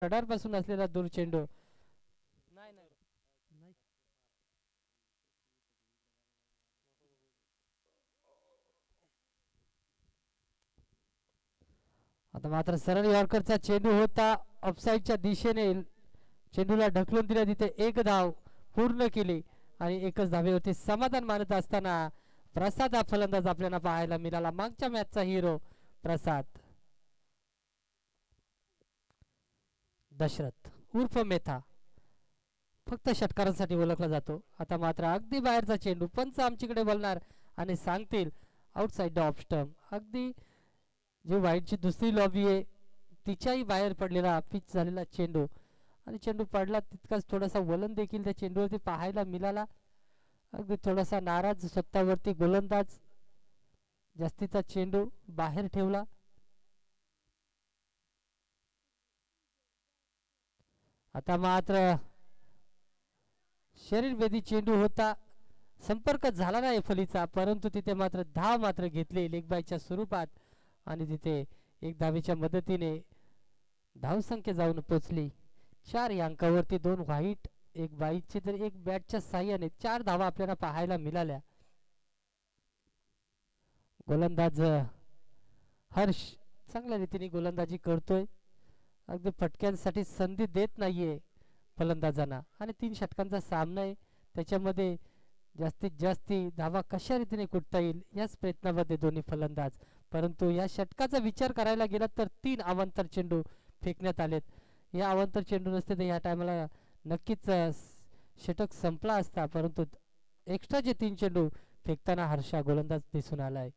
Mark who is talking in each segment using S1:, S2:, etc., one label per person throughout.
S1: Radar पासून असलेला दूर चेंडू. नाही नाही नाही. आता मात्र सरळ यॉर्करचा चेंडू होता ऑफसाईडच्या दिशेने. चेंडूला ढकलून दिला, तिथे एक धाव पूर्ण केली आणि एकच धावेवरती समाधान मानत असताना प्रसाद हा फलंदाज आपल्याला पाहायला मिळाला. मागच्या मॅचचा हिरो प्रसाद दशरथ उर्फ मेथा फक्त षटकारांसाठी ओळखला जातो. आता मात्र अगदी बाहेरचा चेंडू. पंच आमच्याकडे बोलणार आणि सांगतील आउटसाइड ऑफ स्टंप. अगदी जी वाईटची दुसरी लॉबी आहे तिच्याही बाहेर पडलेला पिच झालेला चेंडू आणि चेंडू पडला तितकाच थोडासा वलन देखील त्या चेंडूवरती पाहायला मिळाला. अगदी थोडासा नाराज स्वतःवरती गोलंदाज. जास्तीचा चेंडू बाहेर ठेवला. आता मात्र शरीरभेदी चेंडू होता. संपर्क झाला नाही फलीचा, परंतु तिथे मात्र धाव मात्र घेतली लेगबायच्या स्वरूपात आणि तिथे एक धावेच्या मदतीने धावसंख्या जाऊन पोचली 4 या अंकावरती. 2 व्हाईट, एक बाईकची तर एक बॅटच्या साह्याने 4 धावा आपल्याला पाहायला मिळाल्या. गोलंदाज हर्ष चांगल्या रीतीने गोलंदाजी करतोय. अगदी फटक्यांसाठी संधी देत नाहीये फलंदाजांना आणि 3 षटकांचा सामना आहे. त्याच्यामध्ये जास्तीत जास्त धावा कशा रीतीने कुठता येईल याच प्रयत्नामध्ये दोन्ही फलंदाज. परंतु या षटकाचा विचार करायला गेला तर 3 अवांतर चेंडू फेकण्यात आलेत. या अवांतर चेंडू नसते तर या टायमाला नक्कीच षटक संपला असता, परंतु एक्स्ट्रा जे 3 चेंडू फेकताना हर्षा गोलंदाज दिसून आलाय.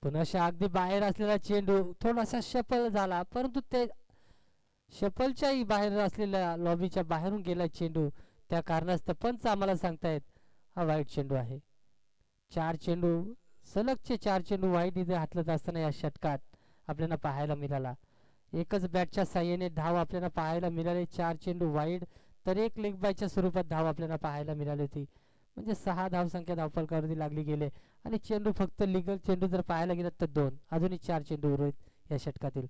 S1: पुन्हा अगदी बाहेर असलेला चेंडू थोडासा शफल झाला, परंतु ते शफलच्याही बाहेर असलेल्या लॉबीच्या बाहेरून गेला चेंडू. त्या कारणास्तव पंच आम्हाला सांगतायत हा वाईट चेंडू आहे. 4 चेंडू सलगचे 4 चेंडू वाईट इथे हातलत असताना या षटकात आपल्याला पाहायला मिळाला. एकच बॅटच्या साह्याने धाव आपल्याला पाहायला मिळाली. 4 चेंडू वाईड तर एक लेग बायच्या स्वरूपात धाव आपल्याला पाहायला मिळाली होती. म्हणजे 6 धावसंख्या धावफलकावरती लागली गेले आणि चेंडू फक्त लिगल चेंडू जर पाहायला गेलं तर 2, अजूनही 4 चेंडू उर्वरित या षटकातील.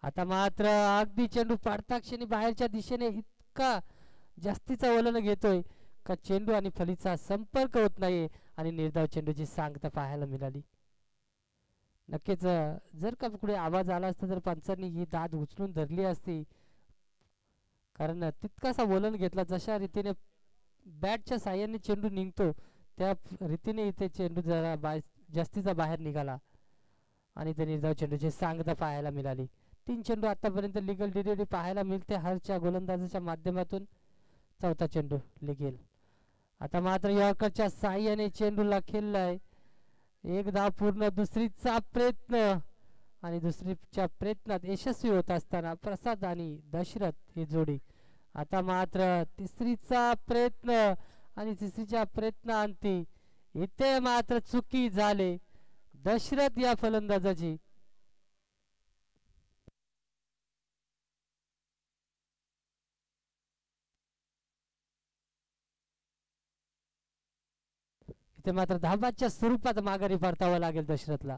S1: आता मात्र अगदी चेंडू पाडता क्षणी बाहेरच्या दिशेने इतका जास्तीचा वलन घेतोय का चेंडू आणि फलीचा संपर्क होत नाही आणि निर्धाव चेंडूची सांगता पाहायला मिळाली. नक्कीच जर का पुढे आवाज आला असता तर पंचांनी ही दाद उचलून धरली असती, कारण तितकासा वलन घेतला. जशा रीतीने बॅटच्या साह्याने चेंडू निघतो त्या रीतीने इथे चेंडू जरा जास्तीचा बाहेर निघाला आणि ते निर्धाव चेंडूची सांगता पाहायला मिळाली. 3 चेंडू आतापर्यंत लिगल डिलिव्हरी पाहायला मिळते हरच्या गोलंदाजाच्या माध्यमातून. 4था चेंडू लिगेल. आता मात्र यॉर्करच्या साह्याने चेंडूला खेळलाय. एक धाव पूर्ण. दुसरीचा प्रयत्न आणि दुसरीच्या प्रयत्नात यशस्वी होत असताना प्रसाद आणि दशरथ ही जोडी. आता मात्र तिसरीचा प्रयत्न आणि तिसरीच्या प्रयत्नांती इथे मात्र चुकी झाले दशरथ या फलंदाजाची. इथे मात्र धाबाच्या स्वरूपात माघारी परतावं लागेल दशरथला.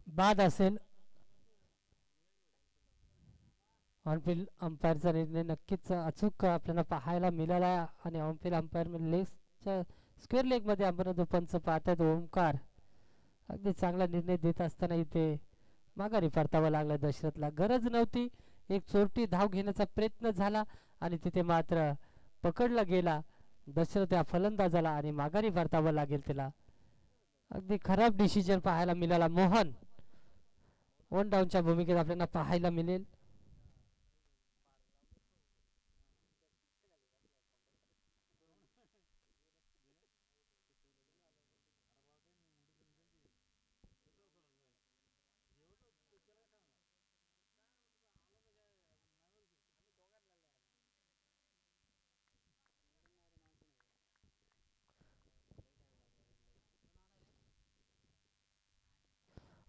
S1: बाद असेल. ऑनफिल्ड अंपायरचा निर्णय नक्कीच अचूक आपल्याला पाहायला मिळाला आणि ऑनफिल्ड अंपायर लेगच्या स्क्वेअर लेगमध्ये आपण जो पंच पाहतात ओमकार अगदी चांगला निर्णय देत असताना इथे माघारी परतावा लागला दशरथला. गरज नव्हती. एक चोरटी धाव घेण्याचा प्रयत्न झाला आणि तिथे मात्र पकडला गेला दशरथ या फलंदाजाला आणि माघारी परतावं लागेल त्याला. अगदी खराब डिसिजन पाहायला मिळाला. मोहन वन डाऊनच्या भूमिकेत आपल्याला पाहायला मिळेल.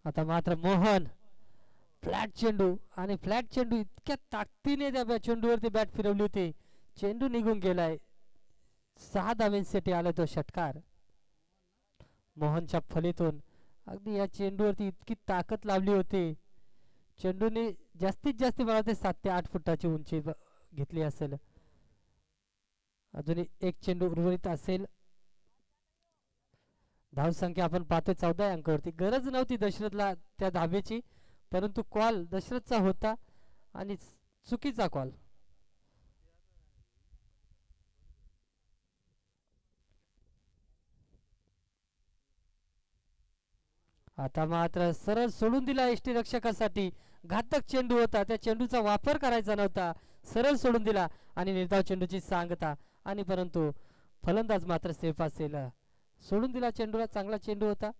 S1: आता मात्र मोहन फ्लॅट चेंडू आणि फ्लॅट चेंडू इतक्या ताकदीने त्या चेंडूवरती बॅट फिरवली होती. चेंडू निघून गेलाय. 6 धावांसाठी आला तो षटकार मोहनच्या फलीतून. अगदी या चेंडूवरती इतकी ताकद लावली होती. चेंडूने जास्तीत जास्त मला ते 7 ते 8 फुटाची उंची घेतली असेल. अजूनही एक चेंडू उर्वरित असेल. धावसंख्या आपण पाहतोय 14 अंकावरती. गरज नव्हती दशरथला त्या धाब्याची, परंतु कॉल दशरथचा होता आणि चुकीचा कॉल. आता मात्र सरळ सोडून दिला एसटी रक्षकासाठी. घातक चेंडू होता, त्या चेंडूचा वापर करायचा नव्हता, सरळ सोडून दिला आणि निर्धाव चेंडूची सांगता. आणि परंतु फलंदाज मात्र सेफ असेल. सोडून दिला चेंडूला. चांगला चेंडू होता.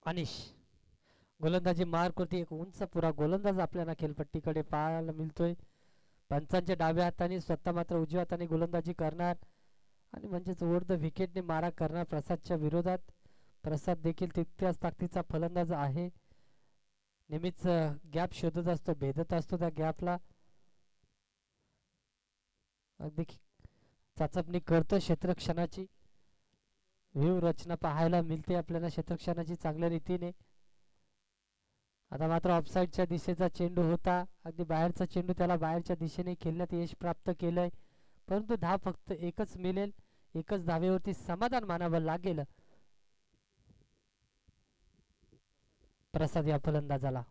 S1: अनिश गोलंदाजी मार्क वरती एक उंच पुरा गोलंदाज आपल्याला खेळपट्टीकडे पाहायला मिळतोय. पंचांच्या डाव्या हाताने स्वतः मात्र उजव्या हाताने गोलंदाजी करणार आणि म्हणजेच ओव्हर द विकेटने मारा करणार प्रसादच्या विरोधात. प्रसाद देखील तितक्याच ताकदीचा फलंदाज आहे. नेहमीच गॅप शोधत असतो, भेदत असतो त्या गॅपला. अगदी चाचपणी करतो क्षेत्रक्षणाची. व्यूह रचना पाहायला मिळते आपल्याला क्षेत्रक्षणाची चांगल्या रीतीने. आता मात्र ऑफसाईडच्या दिशेचा चेंडू होता. अगदी बाहेरचा चेंडू त्याला बाहेरच्या दिशेने खेळण्यात यश प्राप्त केलंय, परंतु धाव फक्त एकच मिळेल. एकच धावेवरती समाधान मानावं लागेल प्रसाद या फलंदाजाला.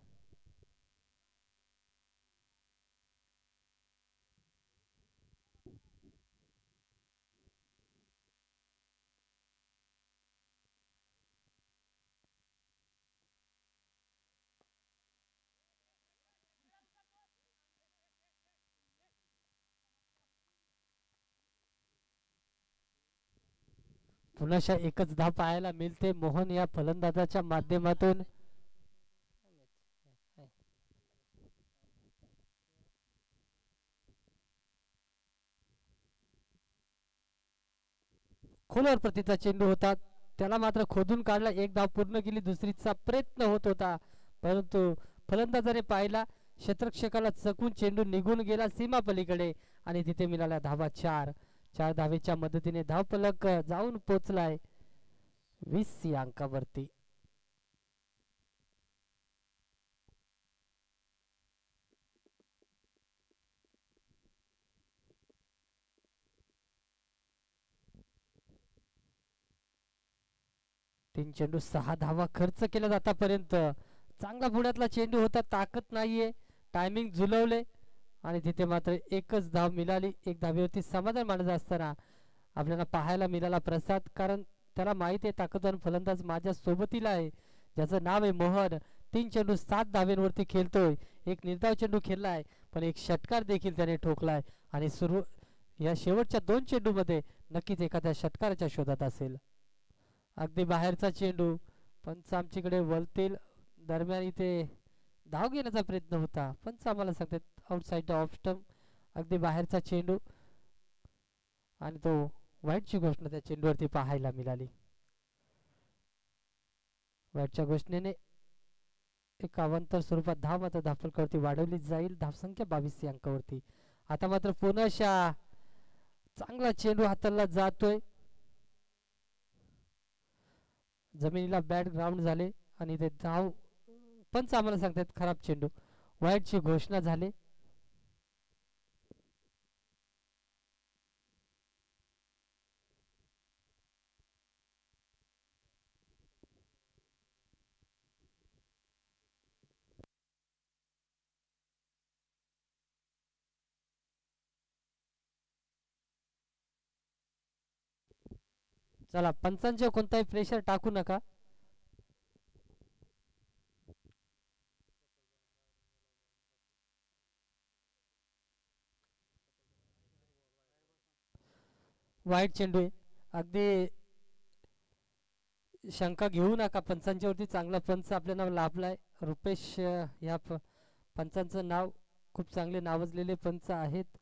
S1: पुन्हा एकच धाव पाहायला मिळते मोहन या फलंदाजाच्या माध्यमातून. खोलवर प्रतीचा चेंडू होता, त्याला मात्र खोदून काढला. एक धाव पूर्ण केली, दुसरीचा प्रयत्न होत होता, परंतु फलंदाजाने पाहिला, क्षेत्ररक्षकाला चकून चेंडू निघून गेला सीमा पलीकडे आणि तिथे मिळाल्या धावा 4. 4 धावेच्या मदतीने धावफलक जाऊन पोचलाय 20 या अंकावरती. तीन चेंडू 6 धावा खर्च केल्यात आतापर्यंत. चांगला पुण्यातला चेंडू होता, ताकद नाहीये, टायमिंग झुलवले आणि तिथे मात्र एकच धाव मिळाली. एक धावेवरती समाधान मानत असताना आपल्याला पाहायला मिळाला प्रसाद, कारण त्याला माहित आहे ताकदवान फलंदाज माझ्या सोबतीला आहे, ज्याचं नाव आहे मोहन. 3 चेंडू 7 धावेवरती खेळतोय. एक निर्धाव चेंडू खेळलाय, पण एक षटकार देखील त्याने ठोकलाय आणि सुरू या शेवटच्या 2 चेंडूमध्ये नक्कीच एखाद्या षटकाराच्या शोधात असेल. अगदी बाहेरचा चेंडू, पंच आमच्याकडे वळतील दरम्यान इथे धाव घेण्याचा प्रयत्न होता, पंच आम्हाला सांगतात आउटसाइड ऑफ स्टंप. अगदी बाहेरचा चेंडू आणि तो वाईटची घोषणा त्या चेंडूवरती पाहायला मिळाली. वाईटच्या घोषणेने एक अवांतर स्वरूपात धाव मात्र धावफलकावरती वाढवली जाईल. धावसंख्या 22 या अंकावरती. आता मात्र पुन्हा चांगला चेंडू हाताला जातोय. जमिनीला बॅट ग्राउंड झाले आणि ते धाव पंच आम्हाला सांगतात खराब चेंडू. वाईटची घोषणा झाली. चला पंचांचे कोणताही प्रेशर टाकू नका. वाईट चेंडू आहे. अगदी शंका घेऊ नका पंचांच्या वरती. चांगला पंच आपल्याला लाभलाय. रुपेश या पंचांचं नाव खूप चांगले नावाजलेले पंच आहेत.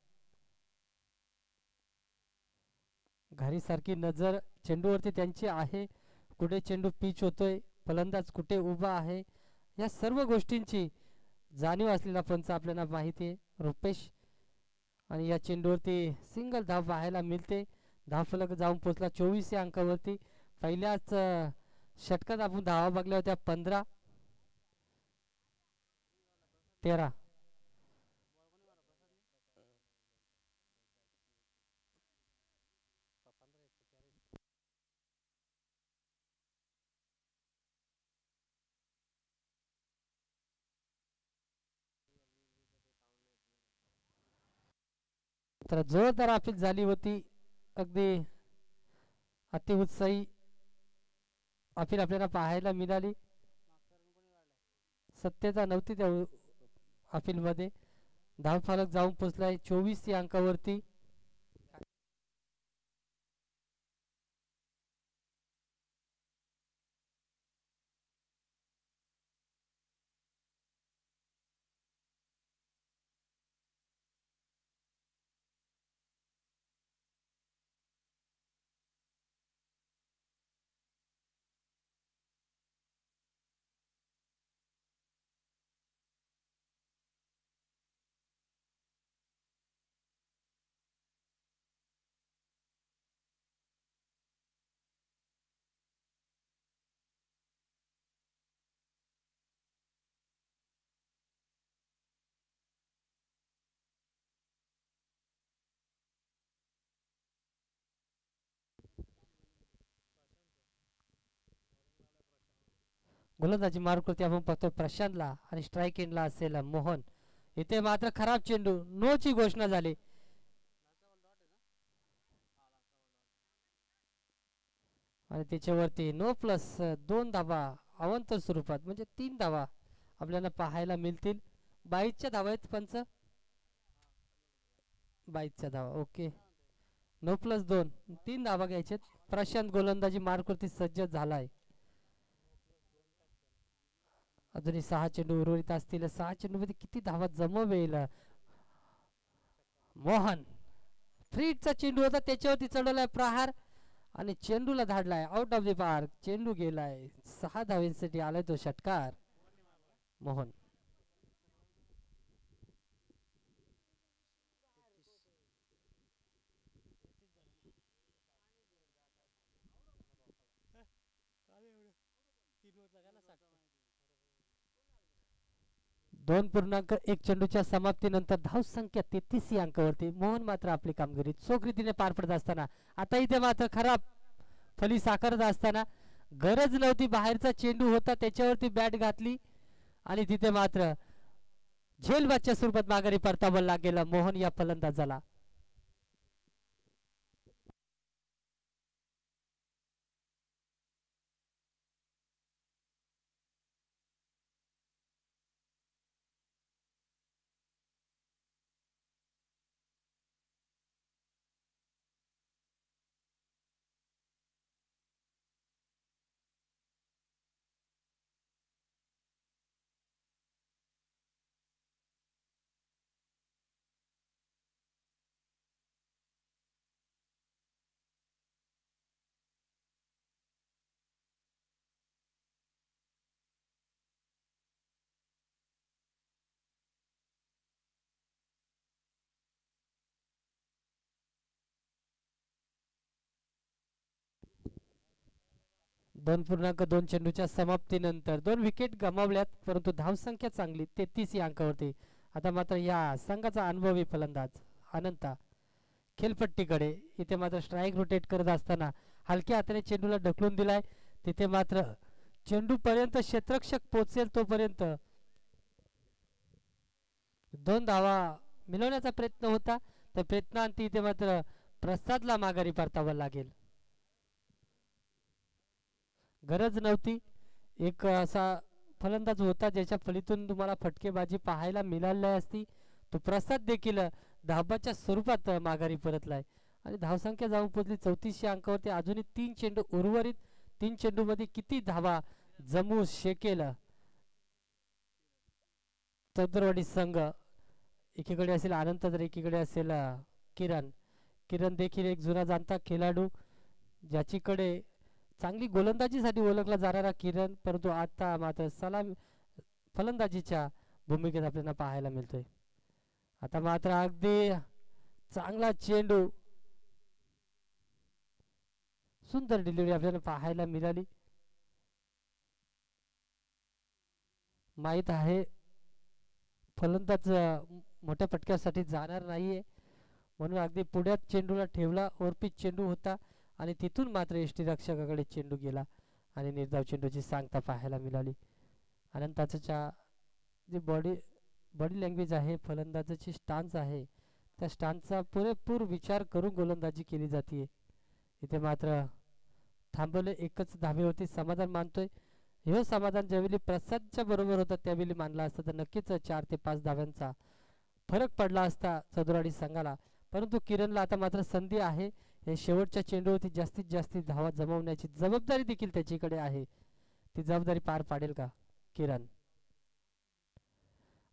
S1: घारीसारखी नजर चेंडूवरती त्यांची आहे. कुठे चेंडू पिच होतोय, फलंदाज कुठे उभा आहे, या सर्व गोष्टींची जाणीव असलेला पंच आपल्याला माहिती आहे रुपेश. आणि या चेंडूवरती सिंगल धाव पाहायला मिळते. धावफलक जाऊन पोचला 24 या अंकावरती. पहिल्याच षटकात आपण धावा बघल्या होत्या 15, 13. तर जोरदार अपील झाली होती. अगदी अतिउत्साही अपील आपल्याला पाहायला मिळाली. सत्यता नव्हती त्या अपील मध्ये. धावफलक जाऊन पोचलाय 24 या अंकावरती. गोलंदाजी मार्कवरती आपण पाहतोय प्रशांतला आणि स्ट्राईक एंडला असेल मोहन. इथे मात्र खराब चेंडू, नो ची घोषणा झाली. आणि त्याच्यावरती नो प्लस 2 धावा अवांतर स्वरूपात, म्हणजे 3 धावा आपल्याला पाहायला मिळतील. 22च्या धावा आहेत पंच. 22च्या धावा ओके. नो प्लस 2, 3 धावा घ्यायचे. प्रशांत गोलंदाजी मार्कवरती सज्ज झालाय. अजूनही 6 चेंडू उर्वरित असतील. 6 चेंडू मध्ये किती धावा जमवेल मोहन. फ्रीटचा चेंडू होता, त्याच्यावरती चढवलाय प्रहार आणि चेंडूला धाडलाय आउट ऑफ द पार्क. चेंडू गेलाय. 6 धावांसाठी आलाय तो षटकार मोहन. दोन पूर्णांक 1 चेंडूच्या समाप्तीनंतर धावसंख्या 33 या अंकावरती. मोहन मात्र आपली कामगिरी चोख रीतीने पार पडत असताना आता इथे मात्र खराब फली साकारत असताना, गरज नव्हती, बाहेरचा चेंडू होता त्याच्यावरती बॅट घातली आणि तिथे मात्र झेलबादच्या स्वरूपात माघारी परतावा लागेल मोहन या फलंदाजाला. 2.2 चेंडूच्या समाप्तीनंतर 2 विकेट गमावल्यात, परंतु धावसंख्या चांगली 33 या अंकावरती. आता मात्र या संघाचा अनुभवी फलंदाज अनंता खेळपट्टीकडे, इथे मात्र स्ट्राईक रोटेट करत असताना हलक्या हाताने चेंडूला ढकलून दिलाय. तिथे मात्र चेंडू पर्यंत क्षेत्ररक्षक पोहोचेल तोपर्यंत 2 धावा मिळवण्याचा प्रयत्न होता. त्या प्रयत्नांती इथे मात्र प्रसादला माघारी परतावं लागेल. गरज नव्हती. एक असा फलंदाज होता ज्याच्या फलीतून तुम्हाला फटकेबाजी पाहायला मिळाली असती. तो प्रसाद देखील धाबाच्या स्वरूपात माघारी परतलाय आणि धावसंख्या जाऊन पोहोचली 34 अंकावरती. अजूनही 3 चेंडू उर्वरित. 3 चेंडूमध्ये किती धावा जमू शकेल चौदरवाडी संघ. एकीकडे असेल अनंत तर एकीकडे असेल किरण. किरण देखील एक जुना जाणता खेळाडू, ज्याचीकडे चांगली गोलंदाजीसाठी ओळखला जाणारा किरण, परंतु आता मात्र सलाम फलंदाजीच्या भूमिकेत आपल्याला पाहायला मिळतोय. आता मात्र अगदी चांगला चेंडू, सुंदर डिलिव्हरी आपल्याला पाहायला मिळाली. माहीत आहे फलंदाज मोठ्या फटक्यासाठी जाणार नाहीये, म्हणून अगदी पुढ्यात चेंडूला ठेवला. ओरपीच चेंडू होता आणि तिथून मात्र यष्टीरक्षकाकडे चेंडू गेला आणि निर्धाव चेंडूची सांगता पाहायला मिळाली. अनंताच्या जी बॉडी लँग्वेज आहे, फलंदाजाची स्टान्स आहे, त्या स्टान्सचा पुरेपूर विचार करून गोलंदाजी केली जाते. इथे मात्र थांबवले, एकच धावेवरती समाधान मानतोय. हे समाधान ज्यावेळी प्रसादच्या बरोबर होतं त्यावेळी मानला असता तर नक्कीच 4 ते 5 धाव्यांचा फरक पडला असता चौदरवाडी संघाला. परंतु किरणला आता मात्र संधी आहे. हे शेवटच्या चेंडूवरती जास्तीत जास्त धावा जमवण्याची जबाबदारी देखील त्याच्याकडे आहे. ती जबाबदारी पार पाडेल का किरण?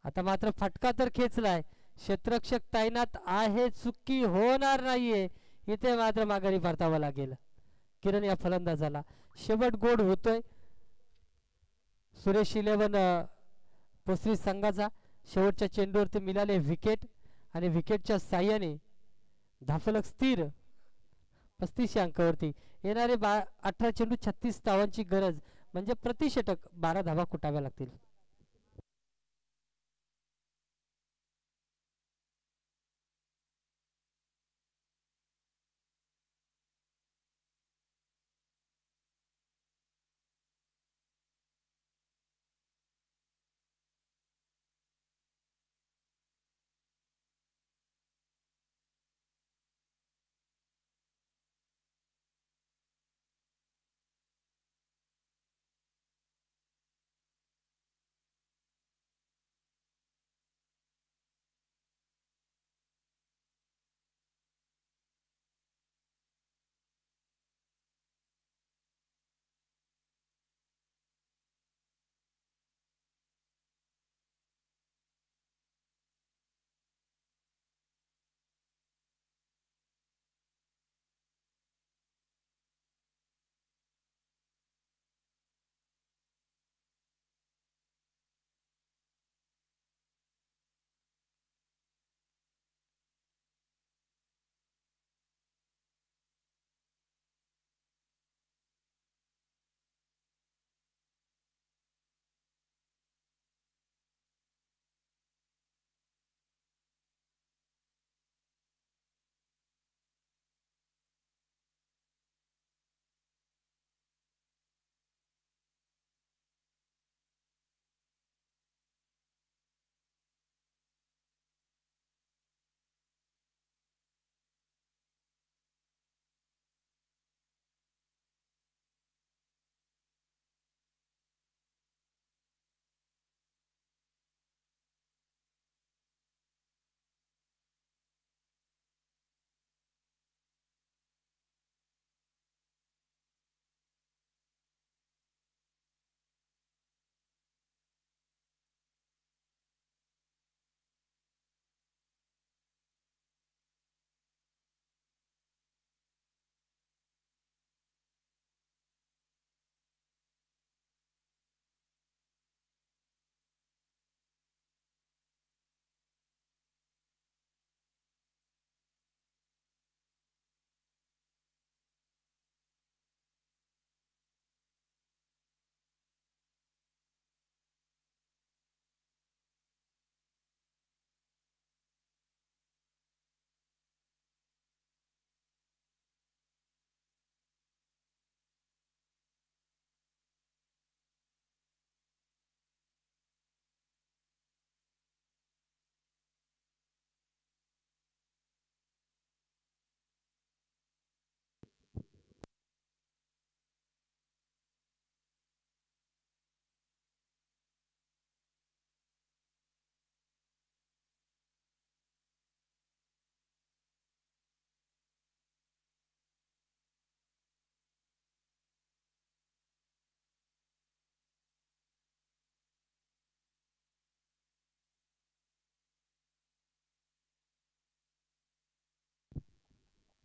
S1: आता मात्र फटका तर खेचलाय, क्षेत्ररक्षक तैनात आहे, चुकी होणार नाहीये. इथे मात्र माघारी परतावं लागेल किरण या फलंदाजाला. शेवट गोड होतोय. सुरेश 11 पोसरी संघाचा शेवटच्या चेंडूवरती मिळाले विकेट आणि विकेटच्या साह्याने धाफलक स्थिर 35 अंकावरती. येणारे 18 चेंडू 36 धावांची गरज, म्हणजे प्रतिषटक 12 धावा कुटाव्या लागतील.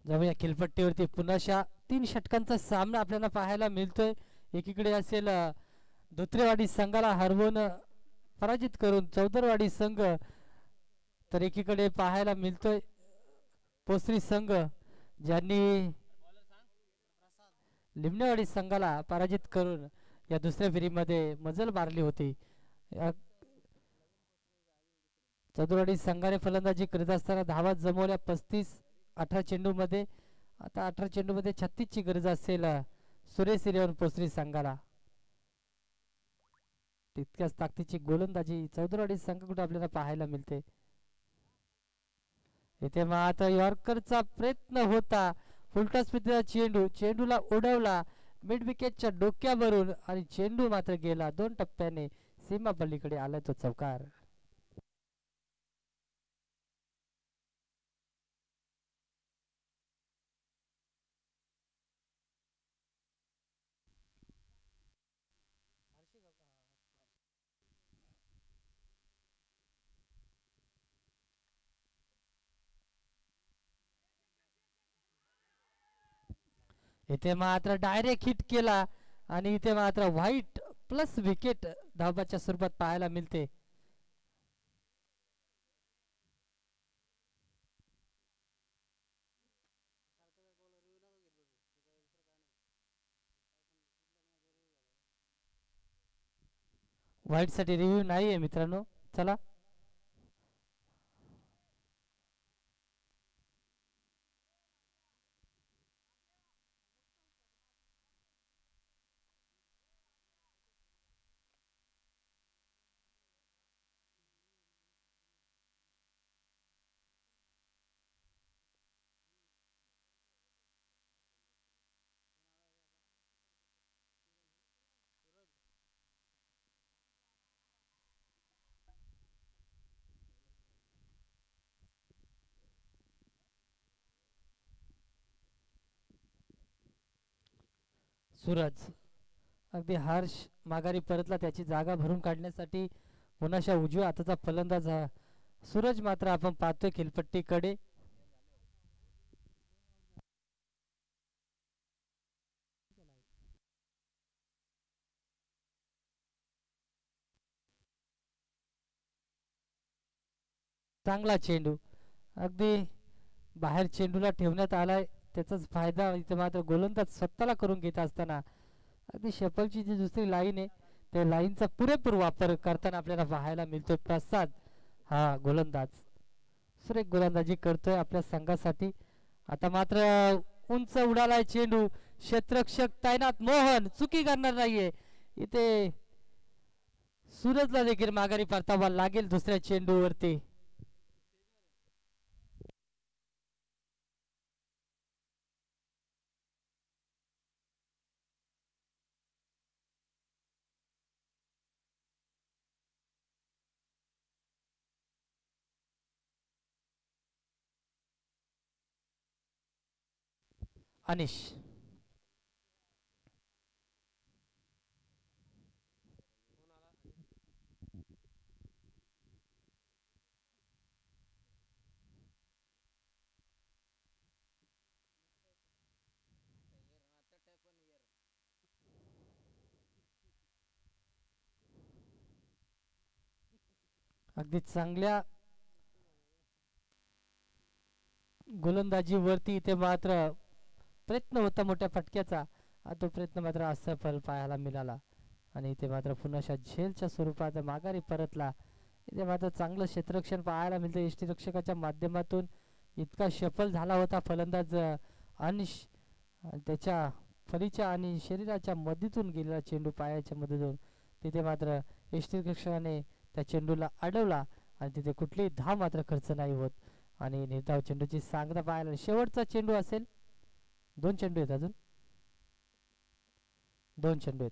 S1: जाऊया खेळपट्टीवरती पुन्हा 3 षटकांचा सामना आपल्याला पाहायला मिळतोय. एकीकडे असेल धोत्रेवाडी संघाला हरवून पराजित करून चौदरवाडी संघ, तर एकीकडे पाहायला मिळतोय पोसरी संघ ज्यांनी लिमणेवाडी संघाला पराजित करून या दुसऱ्या फेरीमध्ये मजल मारली होती. चौदरवाडी संघाने फलंदाजी करीत असताना धावा जमवल्या 35-18 चेंडूमध्ये. आता 18 चेंडूमध्ये 36 ची गरज असेल सुरेश इलेव्हन पोसरी संघाला. तितक्याच ताकदीची गोलंदाजी चौदरवाडी संघाकडून आपल्याला पाहायला मिळते. इथे मात्र यॉर्करचा प्रयत्न होता, फुलटॉस चेंडू, चेंडूला उडवला मिड विकेटच्या डोक्यावरून आणि चेंडू मात्र गेला 2 टप्प्याने सीमा पलीकडे आला तो चौकार. इथे मात्र डायरेक्ट हिट केला आणि इथे मात्र व्हाईट प्लस विकेट धावाच्या स्वरूपात पाहायला मिळते. व्हाईट साठी रिव्ह्यू नाही आहे मित्रांनो. चला सूरज अगदी हर्ष माघारी परतला, त्याची जागा भरून काढण्यासाठी पुन्हा उजव्या हाताचा फलंदाज सूरज मात्र आपण पाहतोय खेळपट्टीकडे. चांगला चेंडू अगदी बाहेर चेंडूला ठेवण्यात आलाय, त्याचाच फायदा इथे मात्र गोलंदाज स्वतःला करून घेत असताना अगदी शफलची जी दुसरी लाईन आहे त्या लाईनचा पुरेपूर वापर करताना आपल्याला पाहायला मिळतोय. प्रसाद हा गोलंदाज सुरेख गोलंदाजी करतोय आपल्या संघासाठी. आता मात्र उंच उडालाय चेंडू, क्षेत्ररक्षक तैनात मोहन चुकी करणार नाहीये. इथे सूरजला देखील माघारी परतावा लागेल दुसऱ्या चेंडूवरती. अनिश अगदी चांगल्या गोलंदाजीवरती इथे मात्र प्रयत्न होता मोठ्या फटक्याचा, तो प्रयत्न मात्र असफल पाहायला मिळाला आणि इथे मात्र पुन्हा झेलच्या स्वरूपात माघारी परतला. इथे मात्र चांगलं क्षेत्ररक्षण पाहायला मिळतं यष्टीरक्षकाच्या माध्यमातून. इतका सफल झाला होता फलंदाज अनिश, त्याच्या फलीच्या आणि शरीराच्या मधीतून गेलेला चेंडू पायाच्या मधून तिथे मात्र यष्टीरक्षकाने त्या चेंडूला अडवला आणि तिथे कुठलीही धाव मात्र खर्च नाही होत आणि निर्धाव चेंडूची सांगता पाहायला. शेवटचा चेंडू असेल, 2 चेंडू आहेत, अजून 2 चेंडू आहेत.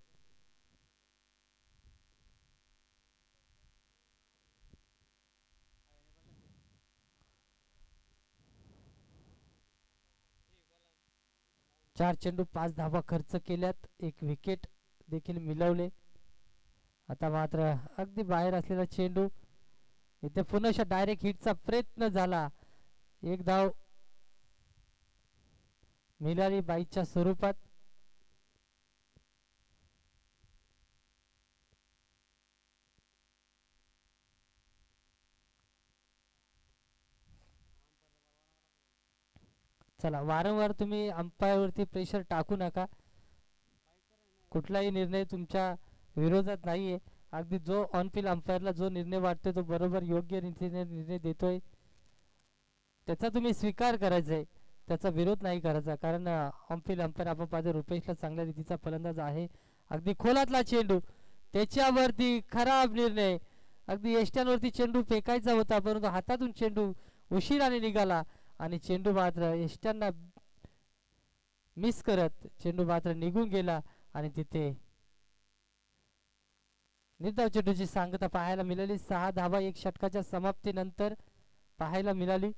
S1: चार चेंडू 5 धावा खर्च केल्यात, 1 विकेट देखील मिळवले. आता मात्र अगदी बाहेर असलेला चेंडू, इथे पुन्हा डायरेक्ट हिटचा प्रयत्न झाला, 1 धाव मिलाली बाईच्या स्वरूपात. चला, वारंवार तुम्ही अंपायरवरती प्रेशर टाकू नका. कुठलाही निर्णय तुमच्या विरोधात नाहीये. अगदी जो ऑन फील्ड अंपायरला जो निर्णय वाटतोय तो बरोबर योग्य रीतीने निर्णय देतोय त्याचा तुम्ही स्वीकार करायचा आहे, त्याचा विरोध नाही करायचा. कारण ऑन फील्ड अंपायर आपण पाहतो रुपेशला चांगल्या रीतीचा फलंदाज आहे. अगदी खोलातला चेंडू, त्याच्यावरती खराब निर्णय. अगदी यष्ट्यांवरती चेंडू फेकायचा होता परंतु हातातून चेंडू उशिराने निघाला आणि चेंडू मात्र यष्ट्यांना मिस करत चेंडू मात्र निघून गेला आणि तिथे निर्धाव चेंडूची सांगता पाहायला मिळाली. 6 धावा एक षटकाच्या समाप्तीनंतर पाहायला मिळाली.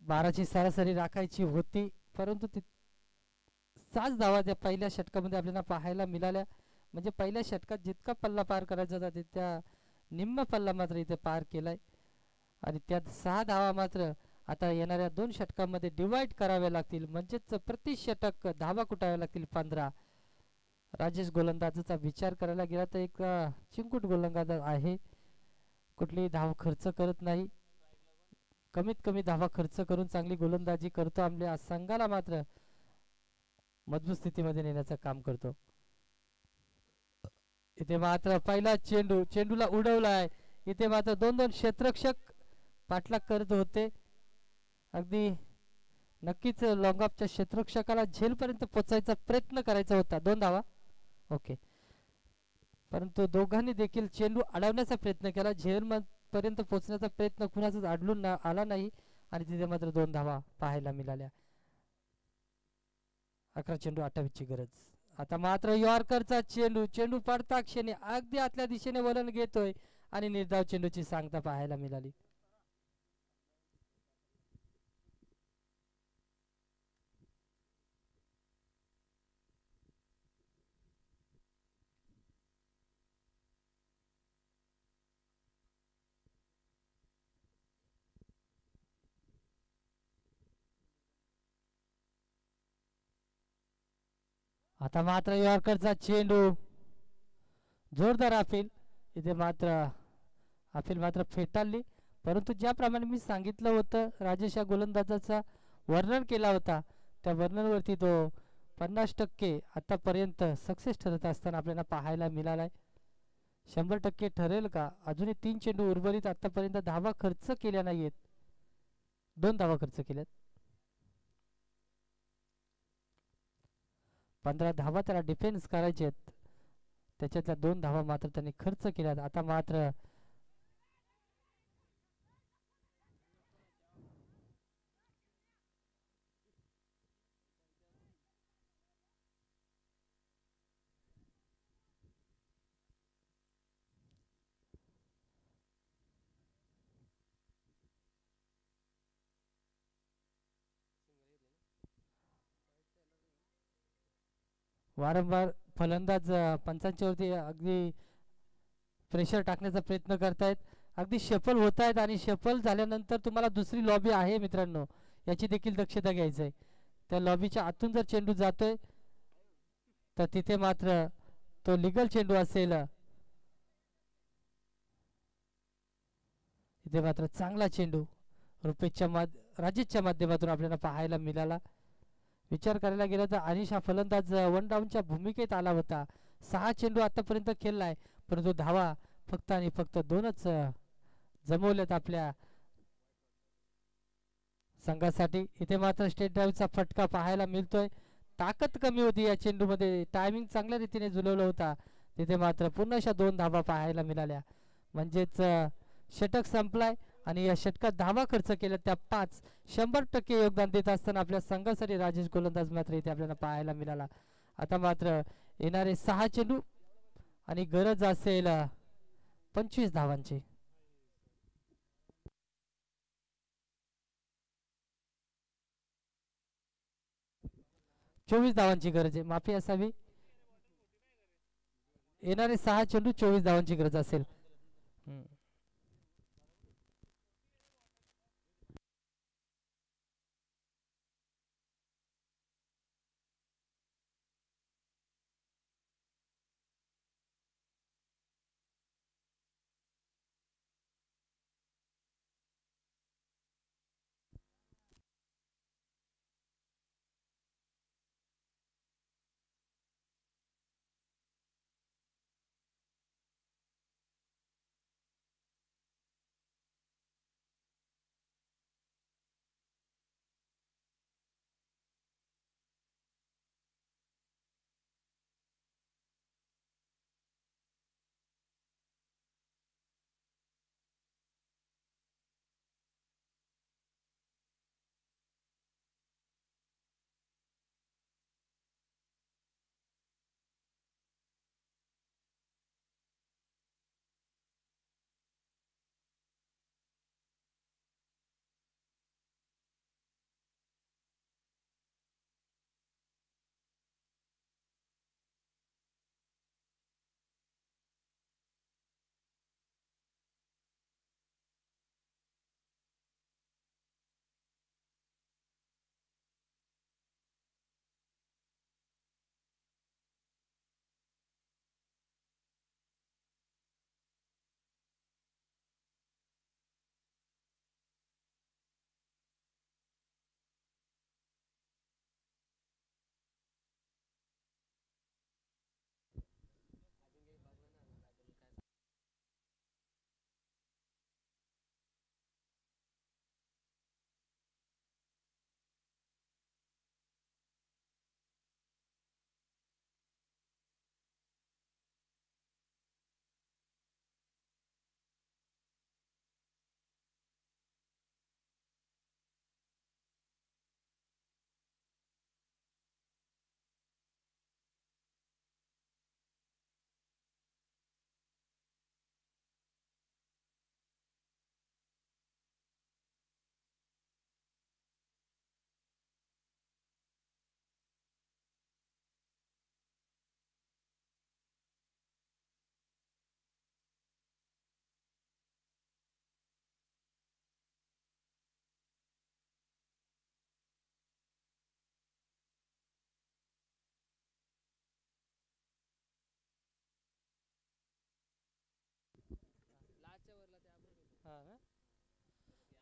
S1: बाराची सरासरी राखायची होती परंतु 6 धावा त्या पहिल्या षटकामध्ये आपल्याला पाहायला मिळाल्या. म्हणजे पहिल्या षटकात जितका पल्ला पार करायचा होता तितक्या निम्म पल्ला मात्र इथे पार केलाय आणि त्यात 6 धावा मात्र आता येणाऱ्या 2 षटकांमध्ये डिवाइड कराव्या लागतील. म्हणजेच प्रति षटक धावा कुटाव्या लागतील 15. राजेश गोलंदाजाचा विचार करायला गेला तर एक चिंकूट गोलंदाज आहे, कुठलीही धाव खर्च करत नाही, कमीत कमी धावा खर्च करून चांगली गोलंदाजी करतो. आपल्या संघाला मात्र मजबूत स्थितीमध्ये नेण्याचं काम करतो. इथे मात्र पहिला चेंडू, चेंडूला उडवलाय. इथे मात्र 2-2 क्षेत्ररक्षक पाठलाग करत होते. अगदी नक्कीच लॉंगऑफच्या क्षेत्ररक्षकाला झेलपर्यंत पोचायचा प्रयत्न करायचा होता. 2 धावा ओके, परंतु दोघांनी देखील चेंडू अडवण्याचा प्रयत्न केला. झेल पर्यंत पोहोचण्याचा प्रयत्न कुणाचाच आढळून आला नाही आणि तिथे मात्र 2 धावा पाहायला मिळाल्या. 11 चेंडू 28ची गरज. आता मात्र यॉर्करचा चेंडू, चेंडू पडता क्षणी अगदी आतल्या दिशेने वळण घेतोय आणि निर्धाव चेंडूची सांगता पाहायला मिळाली. आता मात्र यॉर्करचा चेंडू, जोरदार अपील. इथे मात्र अपील मात्र फेटाळली, परंतु ज्याप्रमाणे मी सांगितलं होतं राजेश या गोलंदाजाचा वर्णन केला होता त्या वर्णनावरती तो 50% आतापर्यंत सक्सेस ठरत असताना आपल्याला पाहायला मिळालाय. 100% ठरेल का? अजूनही 3 चेंडू उर्वरित. आतापर्यंत धावा खर्च केल्या नाहीयेत, 2 धावा खर्च केल्यात. 15 धावा त्याला डिफेन्स करायचे आहेत, त्याच्यातल्या 2 धावा मात्र त्यांनी खर्च केल्यात. आता मात्र वारंवार फलंदाज पंचांच्या वरती अगदी प्रेशर टाकण्याचा प्रयत्न करतायत, अगदी शफल होत आहेत आणि शफल झाल्यानंतर तुम्हाला दुसरी लॉबी आहे मित्रांनो, याची देखील दक्षता घ्यायची आहे. त्या लॉबीच्या आतून जर चेंडू जातोय तर तिथे मात्र तो लिगल चेंडू असेल. इथे मात्र चांगला चेंडू राजेशच्या माध्यमातून आपल्याला पाहायला मिळाला. विचार करायला गेला तर अनिश हा फलंदाज वन डाऊनच्या भूमिकेत आला होता. 6 चेंडू आतापर्यंत खेळलाय, परंतु धावा फक्त आणि फक्त 2च जमवल्यात आपल्या संघासाठी. इथे मात्र स्टेट ड्राईव्हचा फटका पाहायला मिळतोय. ताकद कमी होती या चेंडूमध्ये, टायमिंग चांगल्या रीतीने जुळवला होता. तिथे मात्र पुन्हा 2 धावा पाहायला मिळाल्या, म्हणजेच षटक संपलाय आणि या षटकात धावा खर्च केल्या त्या 5. 100% योगदान देत असताना आपल्या संघासाठी राजेश गोलंदाज मात्र इथे आपल्याला पाहायला मिळाला. आता मात्र येणारे 6 चेंडू आणि गरज असेल 25 धावांची. 24 धावांची गरज आहे, माफी असावी. येणारे 6 चेंडू 24 धावांची गरज असेल.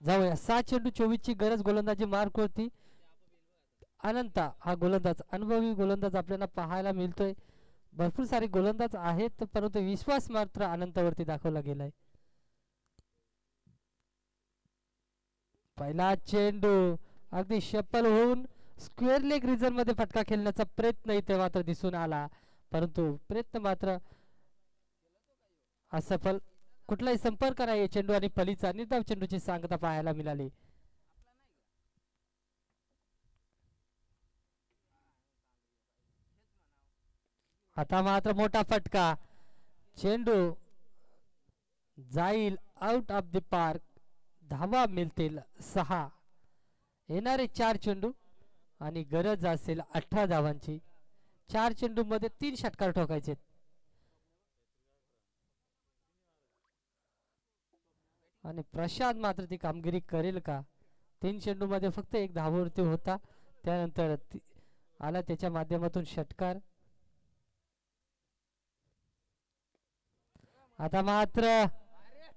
S1: जाऊया. 6 चेंडू 24 ची गरज गोलंदाजी मार्क वरती. अनंता हा गोलंदाज, अनुभवी गोलंदाज आपल्याला पाहायला मिळतोय. भरपूर सारे गोलंदाज आहेत, परंतु विश्वास मात्र अनंतावरती दाखवला गेलाय. पहिला चेंडू अगदी शफल होऊन स्क्वेअर लेग रिजन मध्ये फटका खेळण्याचा प्रयत्न इथे मात्र दिसून आला, परंतु प्रयत्न मात्र असफल. कुठलाही संपर्क नाही चेंडू आणि फलीचा निर्धाव चेंडूची सांगता पाहायला मिळाली. आता मात्र मोठा फटका, चेंडू जाईल आउट ऑफ द पार्क. धावा मिळतील 6. येणारे 4 चेंडू आणि गरज असेल 18 धावांची. 4 चेंडू मध्ये 3 षटकार ठोकायचे. आणि प्रशांत मात्र ती कामगिरी करेल का? 3 चेंडू मध्ये फक्त एक धावावरती होता, त्यानंतर आला त्याच्या माध्यमातून षटकार. आता मात्र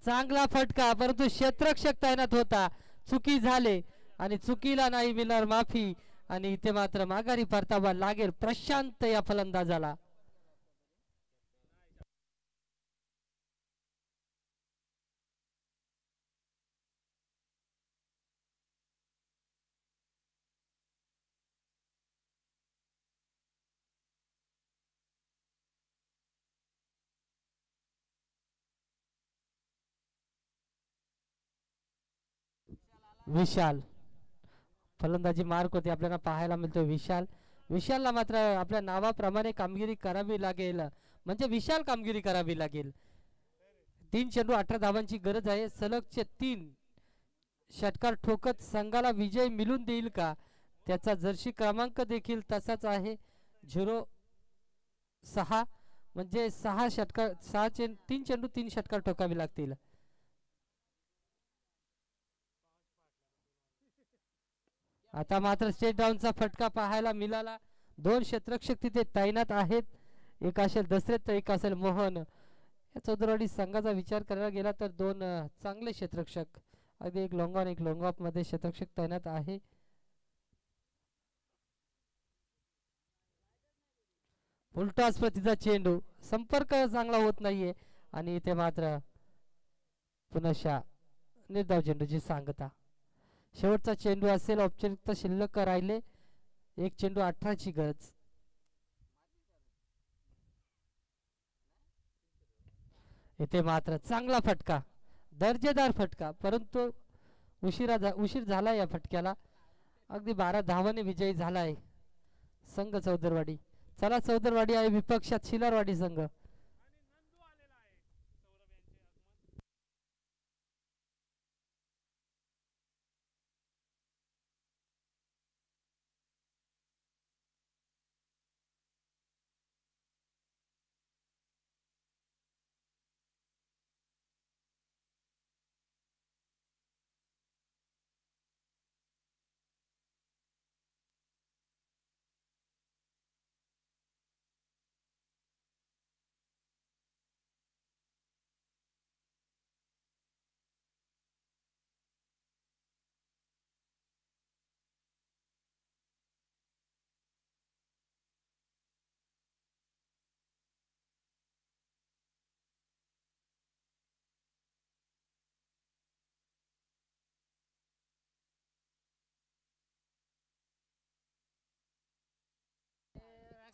S1: चांगला फटका, परंतु क्षेत्ररक्षक तैनात होता, चुकी झाले आणि चुकीला नाही मिळणार माफी. आणि इथे मात्र माघारी परतावा लागेल प्रशांत या फलंदाजाला. विशाल फलंदाजी मार्क होते आपल्याला पाहायला मिळतो. विशालला मात्र आपल्या नावाप्रमाणे कामगिरी करावी लागेल, म्हणजे विशाल कामगिरी करावी लागेल. 3 चेंडू 18 धावांची गरज आहे. सलगचे 3 षटकार ठोकत संघाला विजय मिळून देईल का? त्याचा जर्सी क्रमांक देखील तसाच आहे 06, म्हणजे 6 षटकार 3 चेंडू 3 षटकार ठोकावे लागतील. आता मात्र स्टेट डाऊनचा फटका पाहायला मिळाला. 2 क्षेत्ररक्षक तिथे तैनात आहेत, एक असेल दशरथ तर एक असेल मोहन. या चौधरवाडी संघाचा विचार करायला गेला तर 2 चांगले क्षेत्ररक्षक, अगदी एक लॉंग ऑन एक लॉंग ऑफ मध्ये क्षेत्ररक्षक तैनात आहे. फुलटॉस प्रतिचा चेंडू, संपर्क चांगला होत नाहीये आणि इथे मात्र पुनशा निर्धाव चेंडूची सांगता. शेवटचा चेंडू असेल, औपचारिकता शिल्लक राहिले, 1 चेंडू 18 ची गरज. इथे मात्र चांगला फटका, दर्जेदार फटका, परंतु उशीर झाला या फटक्याला. अगदी 12 धावाने विजयी झालाय संघ चौदरवाडी. चला चौदरवाडी आहे विपक्षात शिलारवाडी संघ.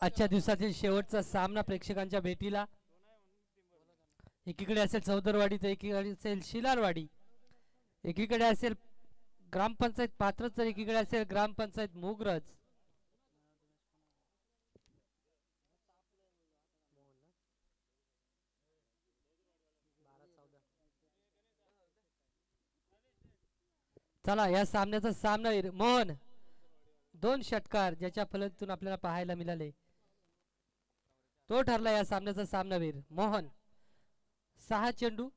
S1: आजच्या दिवसातील शेवटचा सामना प्रेक्षकांच्या भेटीला. एकीकडे असेल चौदरवाडी तर एकीकडे असेल शिलारवाडी. एकीकडे असेल ग्रामपंचायत पात्रच तर एकीकडे असेल ग्रामपंचायत मोगरज. चला या सामन्याचा सामनावीर मोहन, 2 षटकार ज्याच्या फलकातून आपल्याला पाहायला मिळाले, तो ठरला या सामन्याचा सामनावीर मोहन. 6 चेंडू